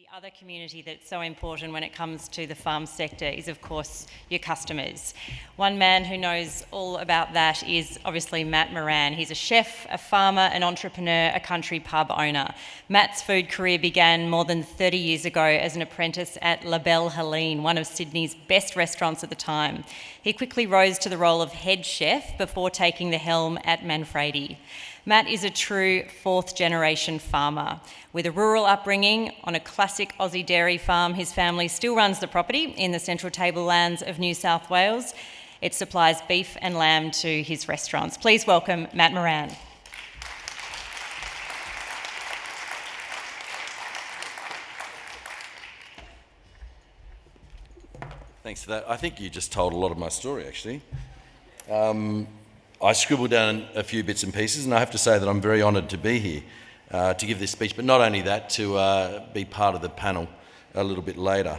The other community that's so important when it comes to the farm sector is, of course, your customers. One man who knows all about that is obviously Matt Moran. He's a chef, a farmer, an entrepreneur, a country pub owner. Matt's food career began more than 30 years ago as an apprentice at La Belle Helene, one of Sydney's best restaurants at the time. He quickly rose to the role of head chef before taking the helm at Manfredi. Matt is a true fourth-generation farmer. With a rural upbringing on a classic Aussie dairy farm, his family still runs the property in the Central Tablelands of New South Wales. It supplies beef and lamb to his restaurants. Please welcome Matt Moran. Thanks for that. I think you just told a lot of my story, actually. I scribbled down a few bits and pieces, and I have to say that I'm very honoured to be here to give this speech, but not only that, to be part of the panel a little bit later.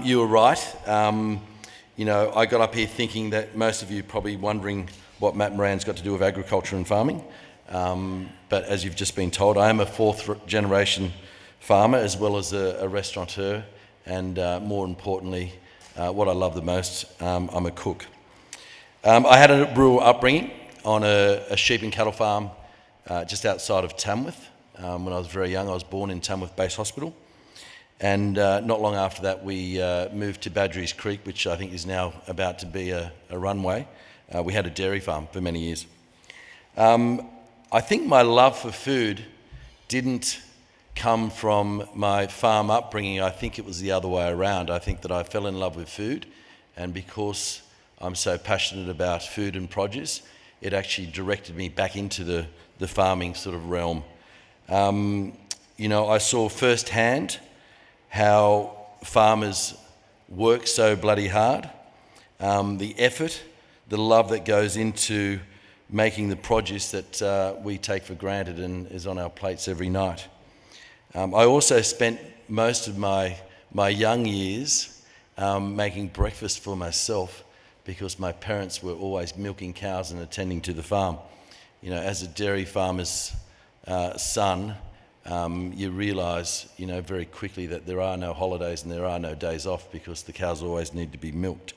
You were right. I got up here thinking that most of you are probably wondering what Matt Moran's got to do with agriculture and farming. But as you've just been told, I am a fourth generation farmer as well as a restaurateur, and more importantly, what I love the most, I'm a cook. I had a rural upbringing on a sheep and cattle farm just outside of Tamworth. When I was very young, I was born in Tamworth Base Hospital. And not long after that, we moved to Badgerys Creek, which I think is now about to be a runway. We had a dairy farm for many years. I think my love for food didn't come from my farm upbringing. I think it was the other way around. I think that I fell in love with food, and because I'm so passionate about food and produce, it actually directed me back into the farming sort of realm. I saw firsthand how farmers work so bloody hard, the effort, the love that goes into making the produce that we take for granted and is on our plates every night. I also spent most of my young years making breakfast for myself, because my parents were always milking cows and attending to the farm. As a dairy farmer's son, you realise, very quickly that there are no holidays and there are no days off because the cows always need to be milked.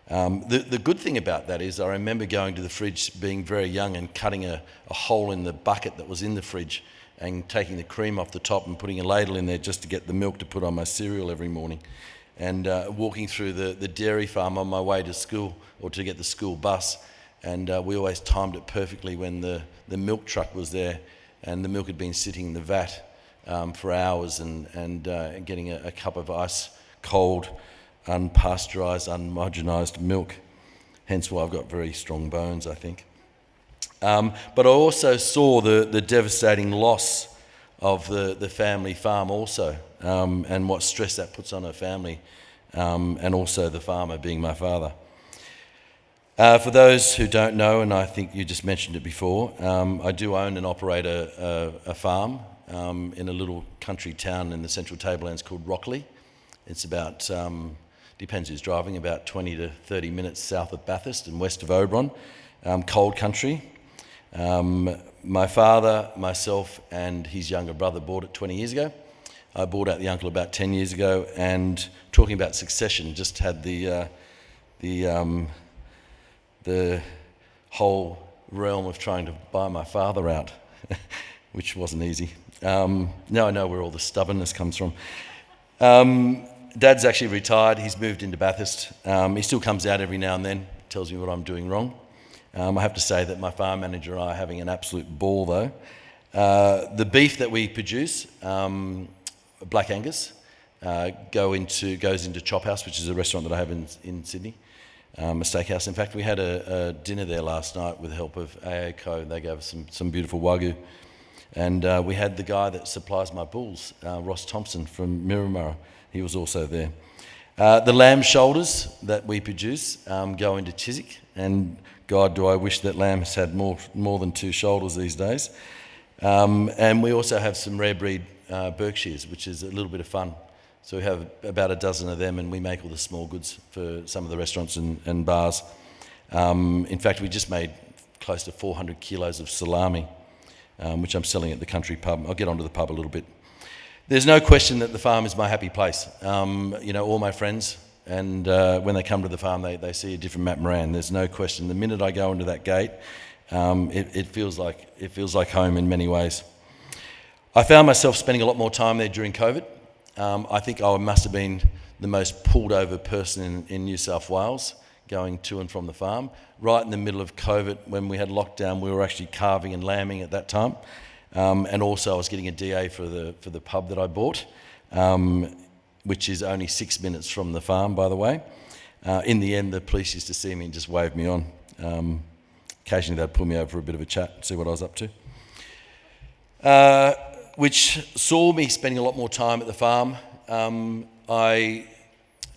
The good thing about that is I remember going to the fridge being very young and cutting a hole in the bucket that was in the fridge and taking the cream off the top and putting a ladle in there just to get the milk to put on my cereal every morning. And walking through the dairy farm on my way to school or to get the school bus, and we always timed it perfectly when the milk truck was there and the milk had been sitting in the vat for hours and getting a cup of ice cold, unpasteurised, unhomogenised milk. Hence why I've got very strong bones, I think. But I also saw the devastating loss of the family farm also, and what stress that puts on a family, and also the farmer being my father. For those who don't know, and I think you just mentioned it before, I do own and operate a farm in a little country town in the Central Tablelands called Rockley. It's about, depends who's driving, about 20 to 30 minutes south of Bathurst and west of Oberon, cold country. My father, myself, and his younger brother bought it 20 years ago. I bought out the uncle about 10 years ago, and talking about succession, just had the whole realm of trying to buy my father out, which wasn't easy. Now I know where all the stubbornness comes from. Dad's actually retired. He's moved into Bathurst. He still comes out every now and then, tells me what I'm doing wrong. I have to say that my farm manager and I are having an absolute ball, though. The beef that we produce, Black Angus, goes into Chop House, which is a restaurant that I have in Sydney, a steakhouse. In fact, we had a dinner there last night with the help of AACO. They gave us some beautiful Wagyu. And we had the guy that supplies my bulls, Ross Thompson from Miramara. He was also there. The lamb shoulders that we produce go into Chiswick, and God, do I wish that lambs had more than two shoulders these days. And we also have some rare breed Berkshires, which is a little bit of fun. So we have about a dozen of them, and we make all the small goods for some of the restaurants and bars. In fact, we just made close to 400 kilos of salami, which I'm selling at the country pub. I'll get onto the pub a little bit. There's no question that the farm is my happy place. All my friends, and when they come to the farm, they see a different Matt Moran. There's no question. The minute I go into that gate, it feels like home in many ways. I found myself spending a lot more time there during COVID. I think I must have been the most pulled over person in New South Wales, going to and from the farm. Right in the middle of COVID, when we had lockdown, we were actually carving and lambing at that time. And also I was getting a DA for the pub that I bought, which is only 6 minutes from the farm, by the way. In the end, the police used to see me and just wave me on. Occasionally they'd pull me over for a bit of a chat and see what I was up to. Which saw me spending a lot more time at the farm. I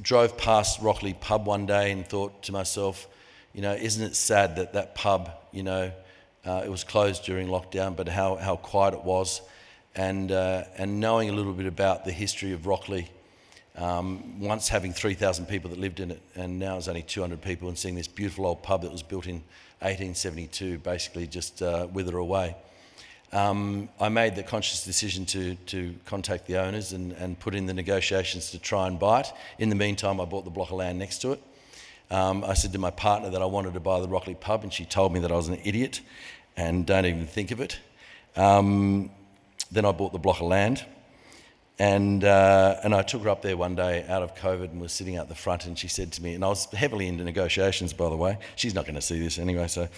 drove past Rockley pub one day and thought to myself, isn't it sad that pub, it was closed during lockdown, but how quiet it was, and knowing a little bit about the history of Rockley, once having 3,000 people that lived in it, and now it's only 200 people, and seeing this beautiful old pub that was built in 1872 basically just wither away. I made the conscious decision to contact the owners and put in the negotiations to try and buy it. In the meantime, I bought the block of land next to it. I said to my partner that I wanted to buy the Rockley pub, and she told me that I was an idiot and don't even think of it. Then I bought the block of land, and I took her up there one day out of COVID and was sitting out the front, and she said to me, and I was heavily into negotiations, by the way. She's not going to see this anyway, so...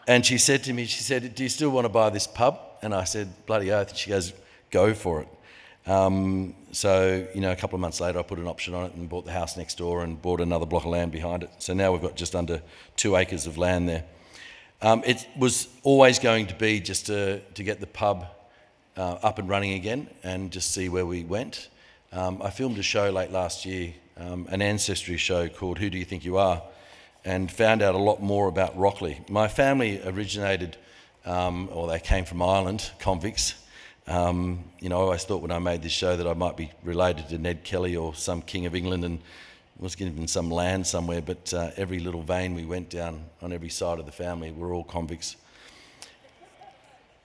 And she said to me, do you still want to buy this pub? And I said, bloody oath. And she goes, go for it. So, a couple of months later, I put an option on it and bought the house next door and bought another block of land behind it. So now we've got just under 2 acres of land there. It was always going to be just to get the pub up and running again and just see where we went. I filmed a show late last year, an ancestry show called Who Do You Think You Are? And found out a lot more about Rockley. My family originated, they came from Ireland, convicts. I always thought when I made this show that I might be related to Ned Kelly or some king of England and was given some land somewhere, but every little vein we went down on every side of the family were all convicts.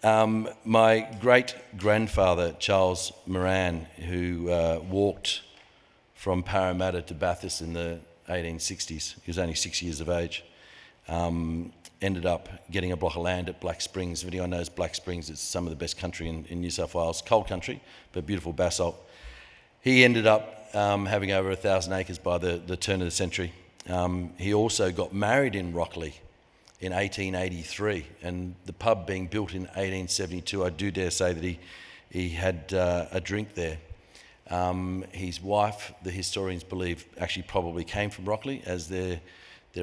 My great-grandfather, Charles Moran, who walked from Parramatta to Bathurst in the 1860s, he was only 6 years of age, ended up getting a block of land at Black Springs. If anyone knows Black Springs, it's some of the best country in New South Wales, cold country, but beautiful basalt. He ended up having over 1,000 acres by the turn of the century. He also got married in Rockley in 1883, and the pub being built in 1872, I do dare say that he had a drink there. His wife, the historians believe, actually probably came from Rockley, as there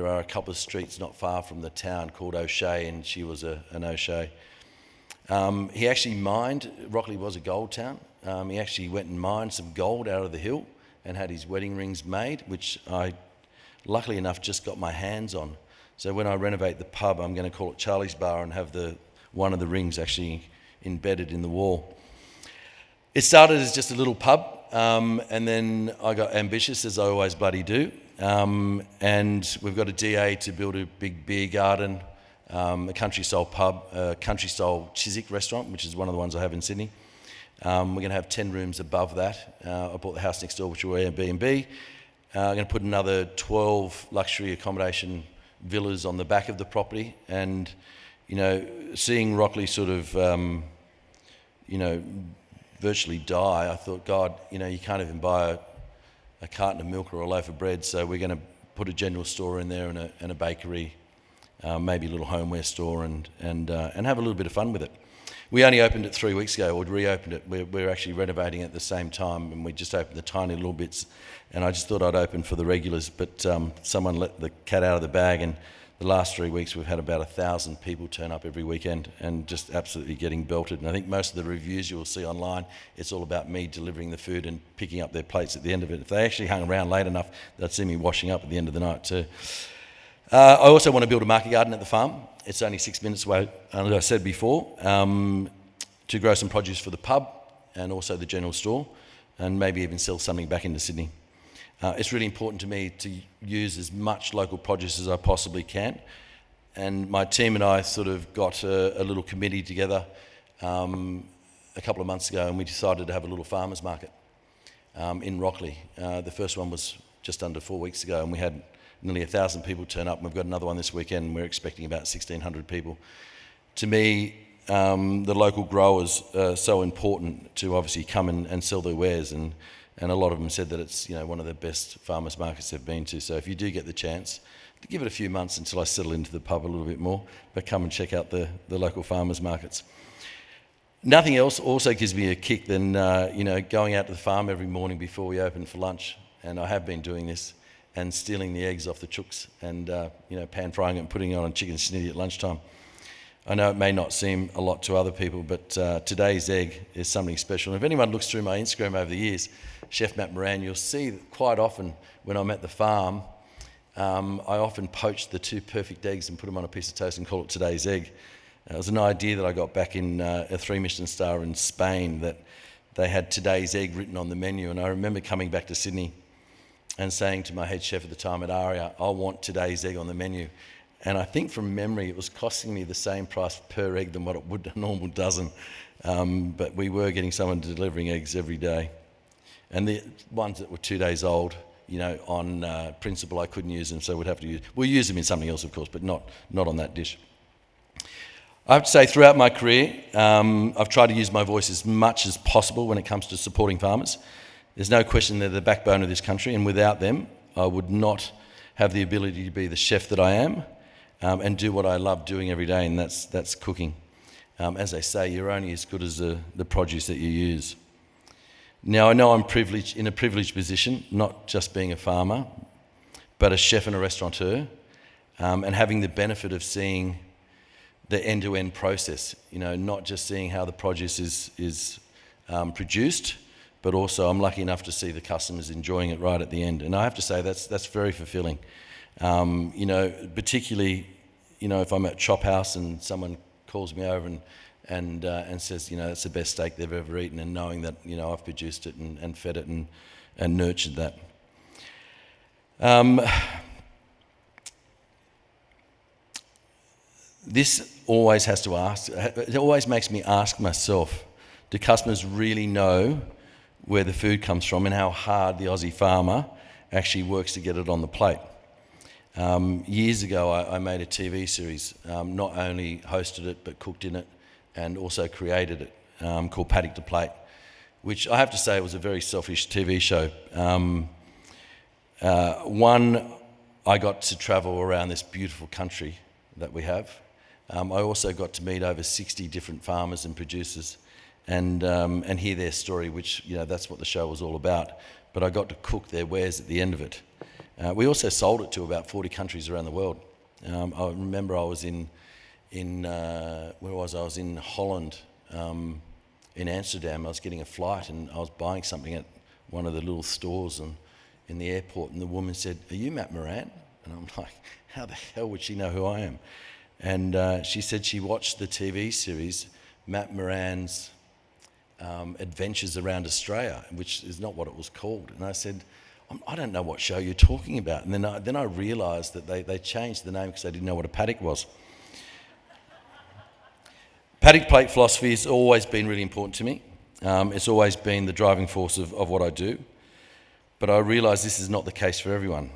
are a couple of streets not far from the town called O'Shea, and she was an O'Shea. He actually mined. Rockley was a gold town. He actually went and mined some gold out of the hill and had his wedding rings made, which I, luckily enough, just got my hands on. So when I renovate the pub, I'm going to call it Charlie's Bar and have one of the rings actually embedded in the wall. It started as just a little pub, and then I got ambitious, as I always bloody do, and we've got a DA to build a big beer garden, a country-style pub, a country-style Chiswick restaurant, which is one of the ones I have in Sydney. We're going to have 10 rooms above that. I bought the house next door, which will be Airbnb. I'm going to put another 12 luxury accommodation villas on the back of the property, and, seeing Rockley sort of, virtually die, I thought, God, you can't even buy a carton of milk or a loaf of bread, so we're going to put a general store in there and a bakery, maybe a little homeware store, and have a little bit of fun with it. We only opened it 3 weeks ago, or reopened it. We're actually renovating it at the same time, and we just opened the tiny little bits, and I just thought I'd open for the regulars, but someone let the cat out of the bag, and the last 3 weeks we've had about 1,000 people turn up every weekend and just absolutely getting belted. And I think most of the reviews you will see online, it's all about me delivering the food and picking up their plates at the end of it. If they actually hung around late enough, they'd see me washing up at the end of the night too. I also want to build a market garden at the farm. It's only 6 minutes away, as I said before, to grow some produce for the pub and also the general store, and maybe even sell something back into Sydney. It's really important to me to use as much local produce as I possibly can, and my team and I sort of got a little committee together a couple of months ago, and we decided to have a little farmers market in Rockley. The first one was just under 4 weeks ago, and we had nearly 1,000 people turn up, and we've got another one this weekend, and we're expecting about 1,600 people. To me, the local growers are so important to obviously come and sell their wares, and a lot of them said that it's one of the best farmers markets they've been to. So if you do get the chance, to give it a few months until I settle into the pub a little bit more, but come and check out the local farmers markets. Nothing else also gives me a kick than going out to the farm every morning before we open for lunch, and I have been doing this, and stealing the eggs off the chooks and pan frying it and putting it on a chicken snitty at lunchtime. I know it may not seem a lot to other people, but today's egg is something special. And if anyone looks through my Instagram over the years, Chef Matt Moran, you'll see that quite often when I'm at the farm, I often poach the 2 perfect eggs and put them on a piece of toast and call it today's egg. It was an idea that I got back in a 3 Michelin star in Spain, that they had today's egg written on the menu. And I remember coming back to Sydney and saying to my head chef at the time at Aria, I want today's egg on the menu. And I think from memory it was costing me the same price per egg than what it would a normal dozen. But we were getting someone delivering eggs every day. And the ones that were 2 days old, on principle I couldn't use them, so we'll use them in something else of course, but not on that dish. I have to say, throughout my career, I've tried to use my voice as much as possible when it comes to supporting farmers. There's no question they're the backbone of this country, and without them, I would not have the ability to be the chef that I am and do what I love doing every day, and that's cooking. As they say, you're only as good as the produce that you use. Now, I know I'm in a privileged position, not just being a farmer, but a chef and a restaurateur, and having the benefit of seeing the end-to-end process, not just seeing how the produce is produced, but also I'm lucky enough to see the customers enjoying it right at the end. And I have to say that's very fulfilling. Particularly, if I'm at Chop House and someone calls me over and says, it's the best steak they've ever eaten, and knowing that, I've produced it and fed it and nurtured that. This always it always makes me ask myself, do customers really know where the food comes from and how hard the Aussie farmer actually works to get it on the plate? Years ago, I made a TV series, not only hosted it, but cooked in it, and also created it, called Paddock to Plate, which I have to say was a very selfish TV show. I got to travel around this beautiful country that we have. I also got to meet over 60 different farmers and producers and hear their story, which, that's what the show was all about. But I got to cook their wares at the end of it. We also sold it to about 40 countries around the world. I remember I was in where was I? I was in Holland, in Amsterdam. I was getting a flight and I was buying something at one of the little stores in the airport, and the woman said, "Are you Matt Moran?" And I'm like, how the hell would she know who I am? And she said she watched the TV series Matt Moran's Adventures Around Australia, which is not what it was called. And I said, I don't know what show you're talking about. And then I realised that they changed the name because they didn't know what a paddock was. Paddock plate philosophy has always been really important to me. It's always been the driving force of what I do. But I realise this is not the case for everyone.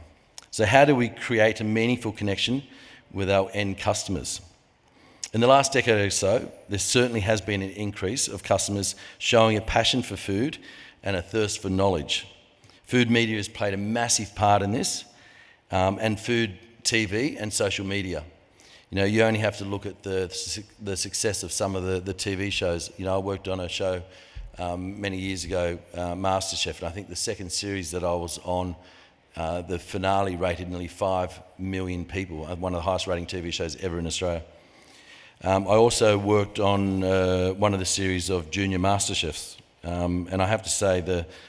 So how do we create a meaningful connection with our end customers? In the last decade or so, there certainly has been an increase of customers showing a passion for food and a thirst for knowledge. Food media has played a massive part in this, and food TV and social media. You only have to look at the success of some of the TV shows. I worked on a show many years ago, MasterChef, and I think the second series that I was on, the finale rated nearly 5 million people, one of the highest rating TV shows ever in Australia. I also worked on one of the series of Junior MasterChefs, and I have to say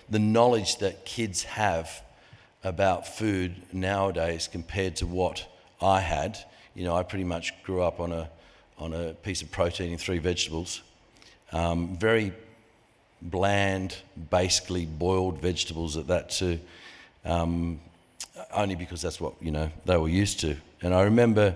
the knowledge that kids have about food nowadays compared to what I had, I pretty much grew up on a piece of protein and 3 vegetables, very bland, basically boiled vegetables at that too, only because that's what they were used to. And I remember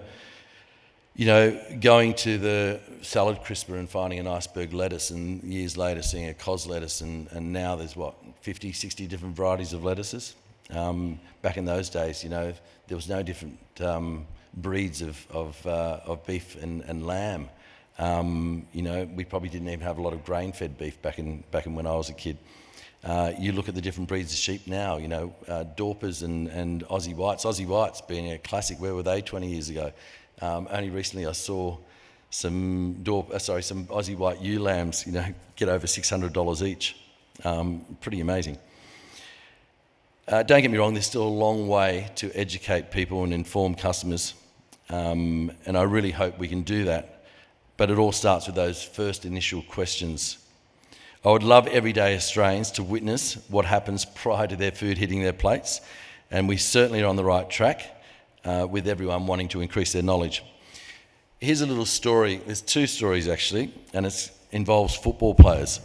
going to the salad crisper and finding an iceberg lettuce, and years later seeing a cos lettuce, and now there's 50, 60 different varieties of lettuces. Back in those days, there was no different breeds of beef and lamb. We probably didn't even have a lot of grain-fed beef back in when I was a kid. You look at the different breeds of sheep now, Dorpers and Aussie Whites. Aussie Whites being a classic. Where were they 20 years ago? Only recently I saw some Aussie White ewe lambs, get over $600 each. Pretty amazing. Don't get me wrong, there's still a long way to educate people and inform customers, and I really hope we can do that. But it all starts with those first initial questions. I would love everyday Australians to witness what happens prior to their food hitting their plates, and we certainly are on the right track with everyone wanting to increase their knowledge. Here's a little story. There's two stories actually, and it involves football players.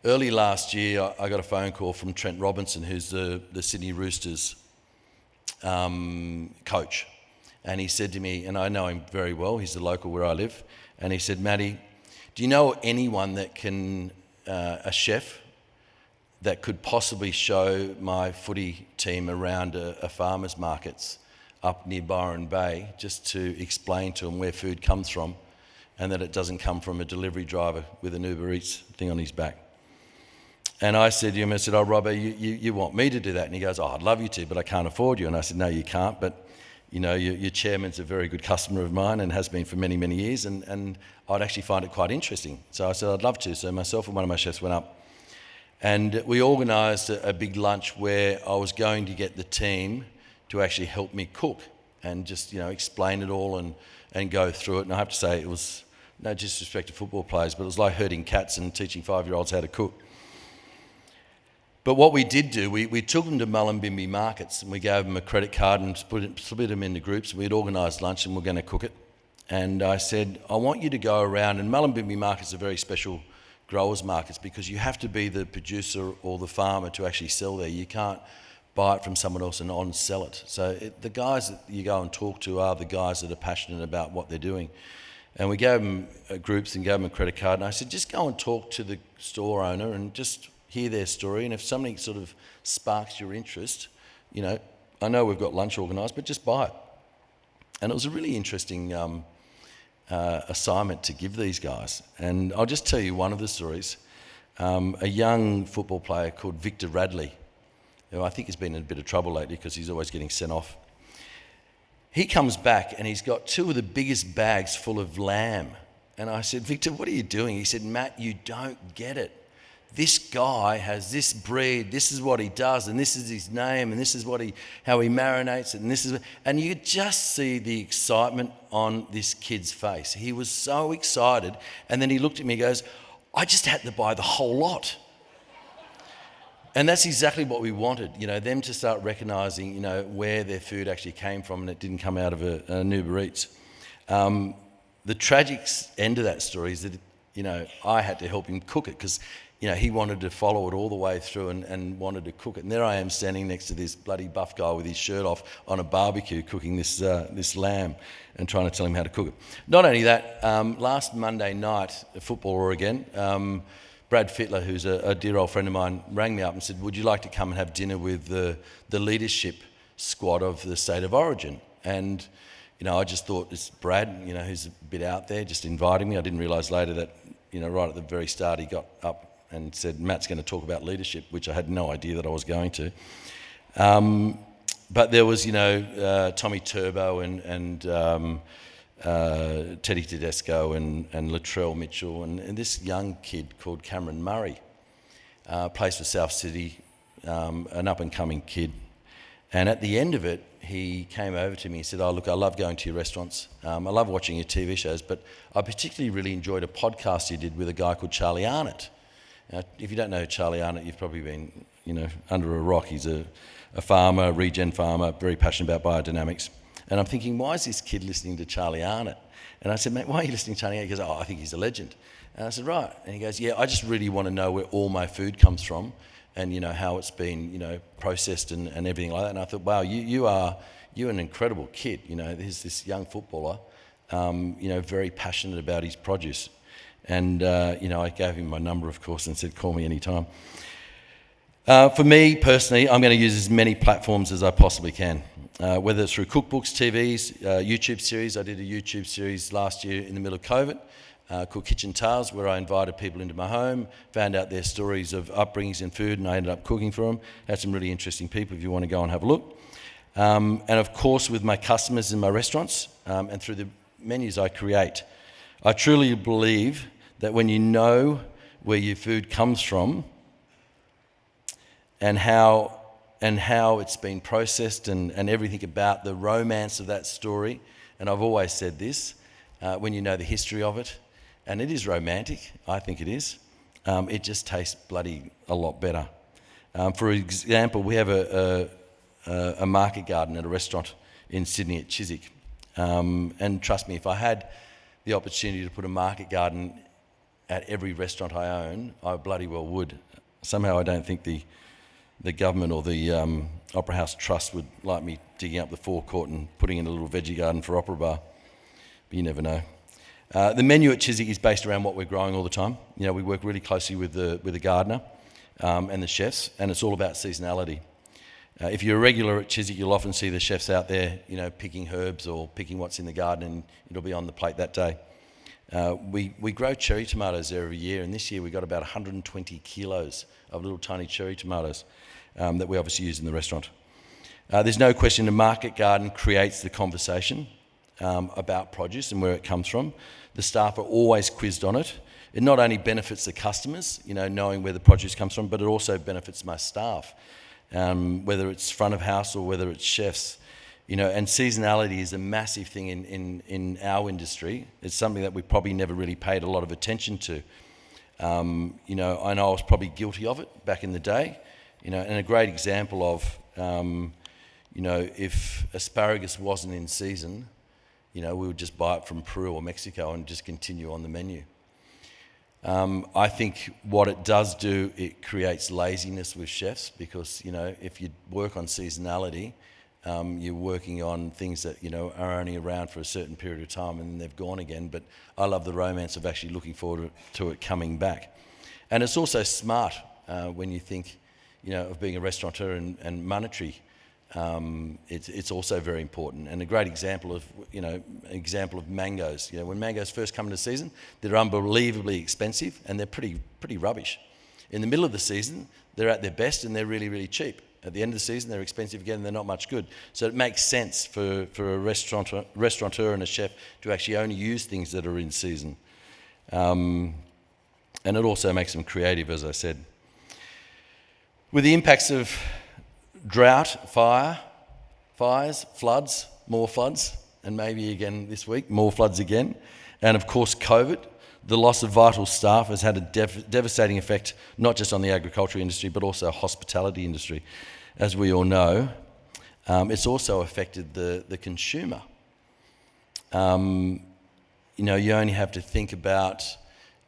Early last year, I got a phone call from Trent Robinson, who's the Sydney Roosters coach. And he said to me, and I know him very well, he's the local where I live, and he said, Matty, do you know anyone that can, a chef, that could possibly show my footy team around a farmer's markets up near Byron Bay, just to explain to them where food comes from and that it doesn't come from a delivery driver with an Uber Eats thing on his back. And I said to him, oh, Robbo, you want me to do that? And he goes, I'd love you to, but I can't afford you. And I said, no, you can't, but your chairman's a very good customer of mine and has been for many, many years, and I'd actually find it quite interesting. So I said, I'd love to. So myself and one of my chefs went up, and we organised a big lunch where I was going to get the team to actually help me cook and just, explain it all and go through it. And I have to say, it was no disrespect to football players, but it was like herding cats and teaching 5-year-olds how to cook. But what we did do, we took them to Mullumbimby markets, and we gave them a credit card and split them into groups. We'd organised lunch and we're going to cook it. And I said, I want you to go around, and Mullumbimby markets are very special growers markets because you have to be the producer or the farmer to actually sell there. You can't buy it from someone else and on-sell it. So the guys that you go and talk to are the guys that are passionate about what they're doing. And we gave them groups and gave them a credit card, and I said, just go and talk to the store owner and just hear their story, and if something sort of sparks your interest, I know we've got lunch organised, but just buy it. And it was a really interesting assignment to give these guys. And I'll just tell you one of the stories. A young football player called Victor Radley, who I think has been in a bit of trouble lately because he's always getting sent off. He comes back and he's got 2 of the biggest bags full of lamb. And I said, Victor, what are you doing? He said, Matt, you don't get it. This guy has this breed, this is what he does, and this is his name, and this is how he marinates it, and you could just see the excitement on this kid's face. He was so excited, and then he looked at me and goes, I just had to buy the whole lot. And that's exactly what we wanted, them to start recognising, where their food actually came from, and it didn't come out of an Uber Eats. The tragic end of that story is that, I had to help him cook it because he wanted to follow it all the way through and wanted to cook it. And there I am standing next to this bloody buff guy with his shirt off on a barbecue cooking this lamb and trying to tell him how to cook it. Not only that, last Monday night, a footballer again, Brad Fittler, who's a dear old friend of mine, rang me up and said, would you like to come and have dinner with the leadership squad of the State of Origin? And, I just thought this Brad, who's a bit out there, just inviting me. I didn't realise later that, right at the very start, he got up and said, Matt's going to talk about leadership, which I had no idea that I was going to. But there was, Tommy Turbo and Teddy Tedesco and Latrell Mitchell and this young kid called Cameron Murray, plays for South City, an up-and-coming kid. And at the end of it, he came over to me and said, oh, look, I love going to your restaurants. I love watching your TV shows, but I particularly really enjoyed a podcast you did with a guy called Charlie Arnott. Now, if you don't know Charlie Arnott, you've probably been, under a rock. He's a farmer, a regen farmer, very passionate about biodynamics. And I'm thinking, why is this kid listening to Charlie Arnott? And I said, mate, why are you listening to Charlie Arnott? He goes, I think he's a legend. And I said, right. And he goes, yeah, I just really want to know where all my food comes from and how it's been processed and everything like that. And I thought, wow, you're an incredible kid. There's this young footballer, very passionate about his produce. And I gave him my number, of course, and said, call me anytime. For me personally, I'm going to use as many platforms as I possibly can, whether it's through cookbooks, TVs, YouTube series. I did a YouTube series last year in the middle of COVID called Kitchen Tales, where I invited people into my home, found out their stories of upbringings in food, and I ended up cooking for them. Had some really interesting people if you want to go and have a look. And of course, with my customers in my restaurants and through the menus I create, I truly believe that when you know where your food comes from, and how it's been processed and everything about the romance of that story. And I've always said this, when you know the history of it, and it is romantic, I think it is, it just tastes bloody a lot better. For example, we have a market garden at a restaurant in Sydney at Chiswick. And trust me, if I had the opportunity to put a market garden at every restaurant I own, I bloody well would. Somehow I don't think the government or the Opera House Trust would like me digging up the forecourt and putting in a little veggie garden for Opera Bar. But you never know. The menu at Chiswick is based around what we're growing all the time. We work really closely with the gardener and the chefs, and it's all about seasonality. If you're a regular at Chiswick, you'll often see the chefs out there, picking herbs or picking what's in the garden, and it'll be on the plate that day. We grow cherry tomatoes there every year, and this year we got about 120 kilos of little tiny cherry tomatoes that we obviously use in the restaurant. There's no question the market garden creates the conversation about produce and where it comes from. The staff are always quizzed on it. It not only benefits the customers, knowing where the produce comes from, but it also benefits my staff, whether it's front of house or whether it's chefs. And seasonality is a massive thing in our industry. It's something that we probably never really paid a lot of attention to. I know I was probably guilty of it back in the day. And a great example of, if asparagus wasn't in season, we would just buy it from Peru or Mexico and just continue on the menu. I think what it does do, it creates laziness with chefs because, if you work on seasonality, you're working on things that, are only around for a certain period of time and then they've gone again. But I love the romance of actually looking forward to it coming back. And it's also smart when you think, of being a restaurateur and monetary. It's also very important. And a great example of mangoes. When mangoes first come into season, they're unbelievably expensive and they're pretty rubbish. In the middle of the season, they're at their best and they're really, really cheap. At the end of the season, they're expensive again and they're not much good. So it makes sense for a restaurateur and a chef to actually only use things that are in season. And it also makes them creative, as I said. With the impacts of drought, fires, floods, more floods, and maybe again this week, more floods again, and of course COVID, the loss of vital staff has had a devastating effect not just on the agriculture industry but also hospitality industry. As we all know, it's also affected the consumer. You only have to think about,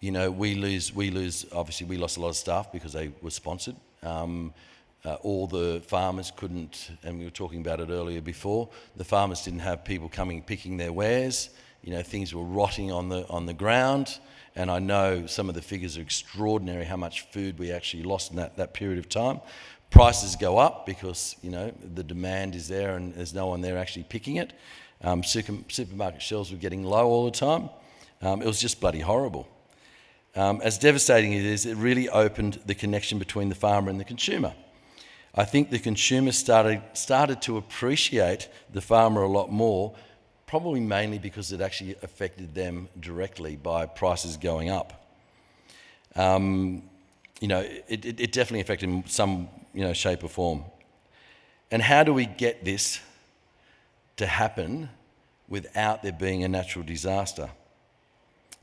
we lose, obviously we lost a lot of staff because they were sponsored. All the farmers couldn't, and we were talking about it earlier before, the farmers didn't have people coming picking their wares. Things were rotting on the ground, and I know some of the figures are extraordinary how much food we actually lost in that period of time. Prices go up because the demand is there and there's no one there actually picking it. Supermarket shelves were getting low all the time. It was just bloody horrible. As devastating it is, it really opened the connection between the farmer and the consumer. I think the consumer started to appreciate the farmer a lot more, probably mainly because it actually affected them directly by prices going up. It definitely affected in some shape or form. And how do we get this to happen without there being a natural disaster?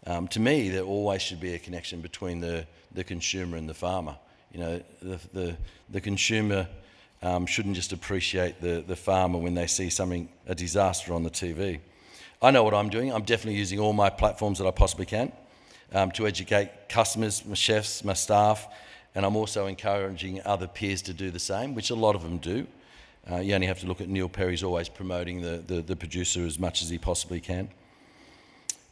To me, there always should be a connection between the consumer and the farmer. The consumer shouldn't just appreciate the farmer when they see a disaster on the TV. I know what I'm doing. I'm definitely using all my platforms that I possibly can to educate customers, my chefs, my staff, and I'm also encouraging other peers to do the same, which a lot of them do. You only have to look at Neil Perry's always promoting the producer as much as he possibly can.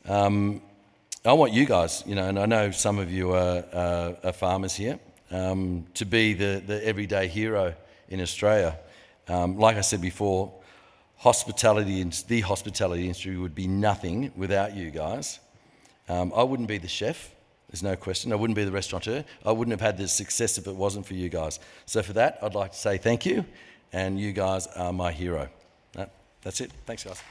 I want you guys, and I know some of you are farmers here, to be the everyday hero in Australia. Like I said before, the hospitality industry would be nothing without you guys. I wouldn't be the chef, there's no question. I wouldn't be the restaurateur. I wouldn't have had this success if it wasn't for you guys. So for that, I'd like to say thank you, and you guys are my hero. That's it. Thanks, guys.